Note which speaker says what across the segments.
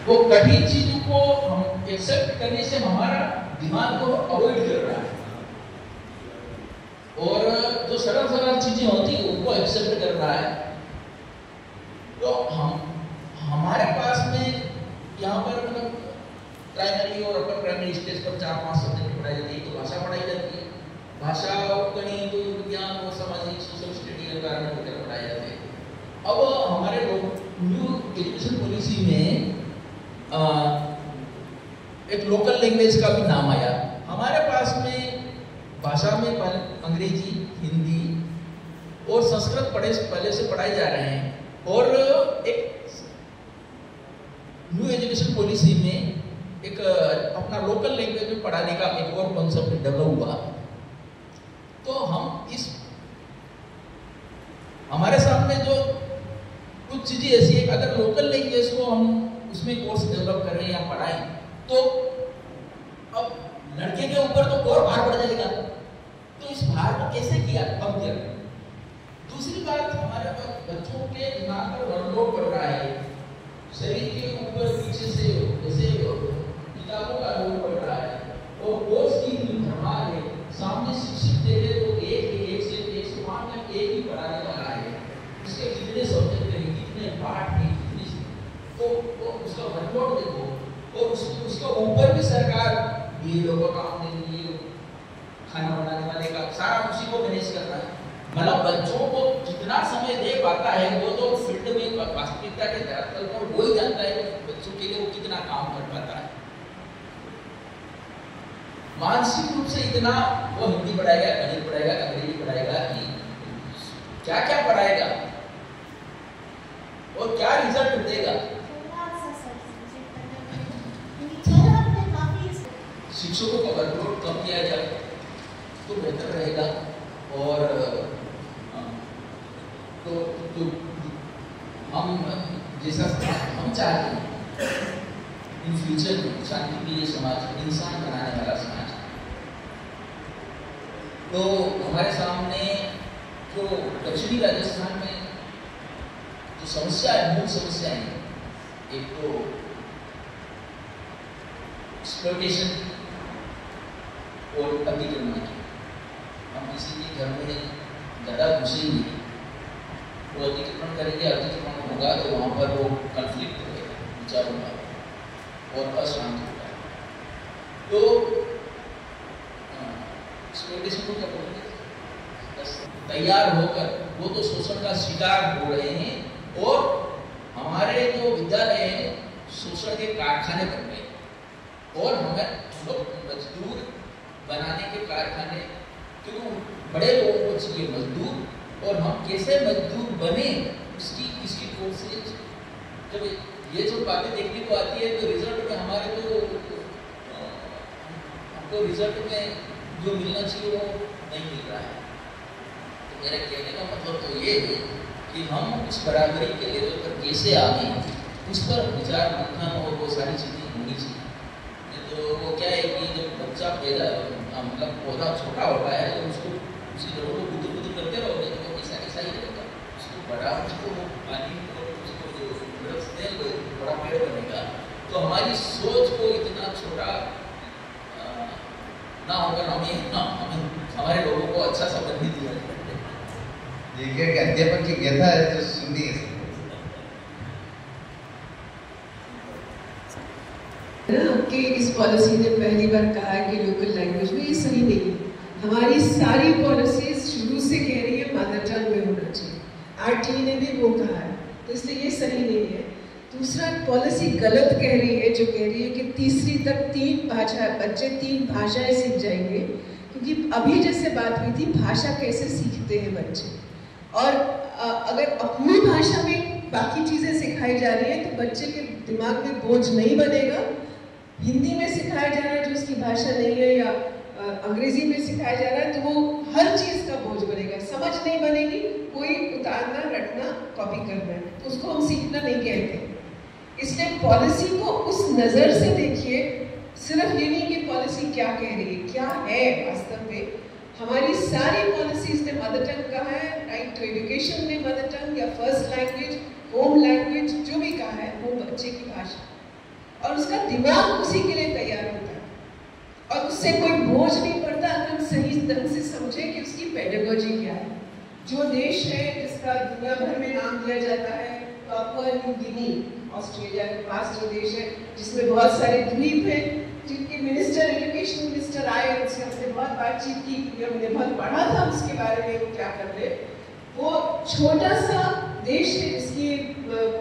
Speaker 1: वो कठिन चीजों को हम एक्सेप्ट करने से हमारा दिमाग को अवॉइड कर रहा है, और जो सरल सरल चीजें होती है उनको एक्सेप्ट कर रहा है। तो हमारे पास में यहाँ पर मतलब प्राइमरी और अपर प्राइमरी स्टेज पर 4-5 सब्जेक्ट पढ़ाई जाती है। तो भाषा पढ़ाई जाती है, भाषा गणित विज्ञान और सामाजिक सोशल स्टडी एनवायरमेंट वगैरह पढ़ाए जाते हैं। अब हमारे न्यू एजुकेशन पॉलिसी में एक लोकल लैंग्वेज का भी नाम आया। हमारे पास में भाषा में अंग्रेजी, हिंदी और संस्कृत पहले से पढ़ाए जा रहे हैं, और एक न्यू एजुकेशन पॉलिसी में एक अपना लोकल लैंग्वेज में पढ़ाने का एक और कॉन्सेप्ट डेवलप हुआ। तो हम इस हमारे सामने जो कुछ चीजें ऐसी है, अगर लोकल लैंग्वेज को हम उसमें कोर्स डेवलप करें या पढ़ाएं तो अब लड़के के ऊपर तो और भार बढ़ जाएगा। तो इस भार को कैसे किया, कम किया। दूसरी बात, हमारे पास बच्चों के दिमाग पर वर्कलोड पड़ रहा है, शरीर के ऊपर पीछे से जैसे किताबों का लोड पड़ रहा है, और कोर्स की भरमार है। सामने शिक्षक देखे तो एक से 5 तक एक ही पढ़ाने वाला है, उसके कितने सब्जेक्ट हैं, कितने पाठ हैं, तो उसका वर्कलोड देखो, और उसके ऊपर भी सरकार ये लोगों का काम देती है, खाना बनाने वाले का सारा उसी को मैनेज करना है। मतलब बच्चों को जितना समय दे पाता है वो तो फील्ड में वास्तविकता के तल पर वो ही जानता है बच्चों के लिए वो कितना काम कर पाता है। मानसिक रूप से इतना वो हिंदी पढ़ाएगा, गणित पढ़ाएगा, अंग्रेजी पढ़ाएगा, कि क्या क्या पढ़ाएगा और क्या रिजल्ट देगा। शिक्षकों का वर्कलोड कम किया जाए तो बेहतर रहेगा। और तो हम जैसा हम चाहते हैं इन फ्यूचर में शांति प्रिय समाज, इंसान बनाने वाला समाज, तो हमारे सामने जो दक्षिणी राजस्थान में जो समस्या है, मूल समस्या है, एक तो एक्सप्लॉयटेशन और अतिक्रमण की। हम किसी के घर में ज़्यादा घुसेंगे, वो अतिक्रमण करेंगे, अतिक्रमण होगा तो वहाँ पर वो कॉन्फ्लिक्ट होगा विचारों का और अशांत होगा। तो एक्सप्लॉयटेशन को क्या बोलेंगे, तैयार होकर वो तो शोषण का शिकार हो रहे हैं, और हमारे जो विद्यालय हैं शोषण के कारखाने बन गए, और हमें मजदूर बनाने के कारखाने, क्यों बड़े लोगों को चाहिए मजदूर, और हम कैसे मजदूर बने इसकी कोशिश। जब ये जो बातें देखने को आती है तो रिजल्ट में हमारे तो हमको रिजल्ट में जो मिलना चाहिए वो नहीं मिल रहा है। तो मेरे कहने का मतलब तो ये है कि हम उस बराबरी के लेवल पर कैसे आगे, उस पर विचार मंथन और वो सारी चीज़ें होनी चाहिए। तो वो क्या है कि जब बच्चा पैदा मतलब पौधा छोटा होता है तो उसको उसी जड़ों को बुद्ध बुद्ध करते रहोगे तो ऐसा ही रहेगा। उसको बड़ा, उसको पानी और उसको बड़ा पेड़ बनेगा। तो हमारी सोच को इतना छोटा ना होकर हमें हमारे लोगों को अच्छा समझ नहीं दिया जाता।
Speaker 2: देखिए कि अध्यापक की व्यथा है तो सुनिए।
Speaker 3: कि इस पॉलिसी ने पहली बार कहा है कि लोकल लैंग्वेज में, ये सही नहीं है। हमारी सारी पॉलिसीज शुरू से कह रही है मदर टंग में होना चाहिए, आरटीई ने भी वो कहा है, तो इसलिए ये सही नहीं है। दूसरा, पॉलिसी गलत कह रही है जो कह रही है कि तीसरी तक 3 भाषा, बच्चे 3 भाषाएं सीख जाएंगे, क्योंकि अभी जैसे बात हुई थी भाषा कैसे सीखते हैं बच्चे, और अगर अपनी भाषा में बाकी चीज़ें सिखाई जा रही है तो बच्चे के दिमाग में बोझ नहीं बनेगा। हिंदी में सिखाया जा रहा है जो उसकी भाषा नहीं है, या अंग्रेजी में सिखाया जा रहा है तो वो हर चीज़ का बोझ बनेगा, समझ नहीं बनेगी, कोई उतारना, रटना, कॉपी करना है, तो उसको हम सीखना नहीं कहते। इसलिए पॉलिसी को उस नज़र से देखिए, सिर्फ ये नहीं कि पॉलिसी क्या कह रही है, क्या है वास्तव में। हमारी सारी पॉलिसीज ने मदर टंग कहा है, राइट टू एजुकेशन ने मदर टंग या फर्स्ट लैंग्वेज, होम लैंग्वेज, जो भी कहा है वो बच्चे की भाषा। और उसका दिमाग उसी के लिए तैयार होता है, और उससे कोई बोझ नहीं पड़ता अगर हम सही ढंग से समझे कि उसकी पेडागोजी क्या है। जो देश है जिसका दुनिया भर में नाम दिया जाता है, पापुआ न्यू गिनी, ऑस्ट्रेलिया के पास जो देश है जिसमें बहुत सारे द्वीप हैं, जिनके एजुकेशन मिनिस्टर आए, उनसे हमने बहुत बातचीत की, क्योंकि हमने बहुत पढ़ा था उसके बारे में वो क्या कर रहे। वो छोटा सा देश है जिसकी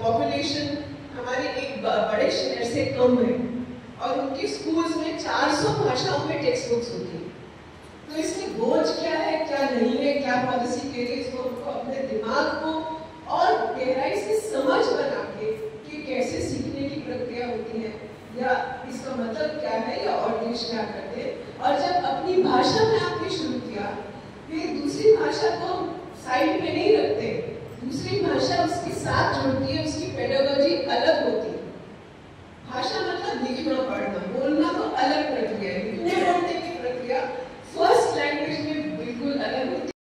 Speaker 3: पॉपुलेशन हमारे एक बड़े शहर से कम है, और उनके स्कूल्स में 400 भाषाओं में टेक्स्ट बुक्स होती है। तो इसमें बोझ क्या है, क्या नहीं है, क्या पॉलिसी के लिए, इसको हमको अपने दिमाग को और गहराई से समझ बना के कि कैसे सीखने की प्रक्रिया होती है, या इसका मतलब क्या है, या और देश क्या करते हैं। और जब अपनी भाषा में आपने शुरू किया, फिर दूसरी भाषा को साइड में नहीं रखते, दूसरी भाषा उसके साथ जुड़ती है, उसकी पेडागोजी अलग होती है। भाषा मतलब लिखना पढ़ना, बोलना तो अलग